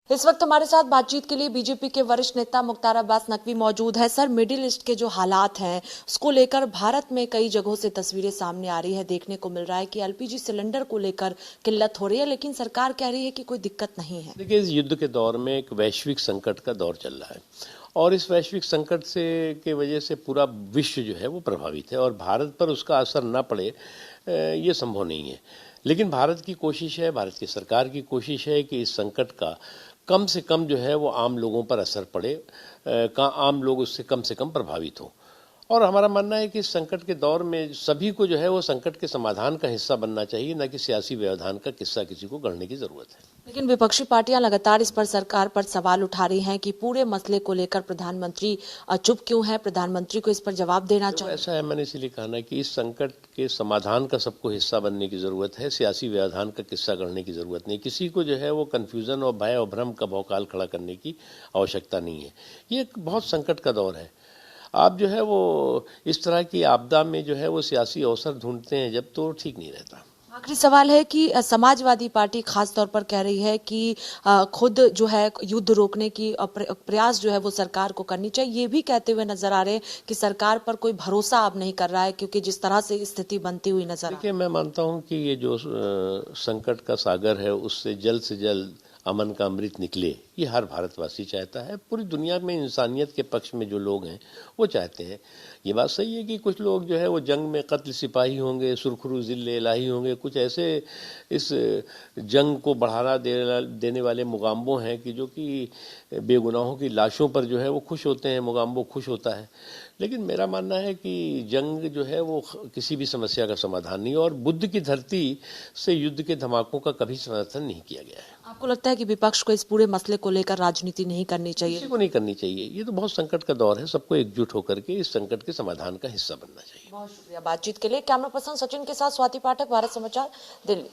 इस वक्त हमारे साथ बातचीत के लिए बीजेपी के वरिष्ठ नेता मुख्तार अब्बास नकवी मौजूद है। सर, मिडिल ईस्ट के जो हालात हैं उसको लेकर भारत में कई जगहों से तस्वीरें सामने आ रही है। देखने को मिल रहा है कि एलपीजी सिलेंडर को लेकर किल्लत हो रही है, लेकिन सरकार कह रही है कि कोई दिक्कत नहीं है। देखिए, इस युद्ध के दौर में एक वैश्विक संकट का दौर चल रहा है और इस वैश्विक संकट से के वजह से पूरा विश्व जो है वो प्रभावित है और भारत पर उसका असर न पड़े ये संभव नहीं है। लेकिन भारत की कोशिश है, भारत की सरकार की कोशिश है कि इस संकट का कम से कम जो है वो आम लोगों पर असर पड़े, आम लोग उससे कम से कम प्रभावित हों। और हमारा मानना है कि इस संकट के दौर में सभी को जो है वो संकट के समाधान का हिस्सा बनना चाहिए, न कि सियासी व्यवधान का किस्सा किसी को गढ़ने की जरूरत है। लेकिन विपक्षी पार्टियां लगातार इस पर सरकार पर सवाल उठा रही हैं कि पूरे मसले को लेकर प्रधानमंत्री चुप क्यों है, प्रधानमंत्री को इस पर जवाब देना चाहिए। ऐसा है, मैंने इसीलिए कहा ना कि इस संकट के समाधान का सबको हिस्सा बनने की जरूरत है, सियासी व्यवधान का किस्सा गढ़ने की जरूरत नहीं। किसी को जो है वो कन्फ्यूजन और भय और भ्रम का भौकाल खड़ा करने की आवश्यकता नहीं है। ये एक बहुत संकट का दौर है। आप जो है वो इस तरह की आपदा में जो है वो सियासी अवसर ढूंढते हैं जब, तो ठीक नहीं रहता। आखिरी सवाल है कि समाजवादी पार्टी खास तौर पर कह रही है कि खुद जो है युद्ध रोकने की प्रयास जो है वो सरकार को करनी चाहिए। ये भी कहते हुए नजर आ रहे हैं कि सरकार पर कोई भरोसा अब नहीं कर रहा है, क्योंकि जिस तरह से स्थिति बनती हुई नजर आ रही है। देखिए, मैं मानता हूं कि ये जो संकट का सागर है उससे जल्द से जल्द अमन का अमृत निकले, ये हर भारतवासी चाहता है। पूरी दुनिया में इंसानियत के पक्ष में जो लोग हैं वो चाहते हैं। ये बात सही है कि कुछ लोग जो है वो जंग में कत्ल सिपाही होंगे, सुरखरू जिले इलाही होंगे, कुछ ऐसे इस जंग को बढ़ावा देने वाले मुगाम्बो हैं कि जो कि बेगुनाहों की लाशों पर जो है वो खुश होते हैं, मुगाम्बो खुश होता है। लेकिन मेरा मानना है कि जंग जो है वो किसी भी समस्या का समाधान नहीं, और बुद्ध की धरती से युद्ध के धमाकों का कभी समर्थन नहीं किया गया है। आपको लगता है कि विपक्ष को इस पूरे मसले को लेकर राजनीति नहीं करनी चाहिए? किसी को नहीं करनी चाहिए। ये तो बहुत संकट का दौर है, सबको एकजुट होकर के इस संकट के समाधान का हिस्सा बनना चाहिए। बहुत शुक्रिया बातचीत के लिए। कैमरा पर्सन सचिन के साथ स्वाति पाठक, भारत समाचार, दिल्ली।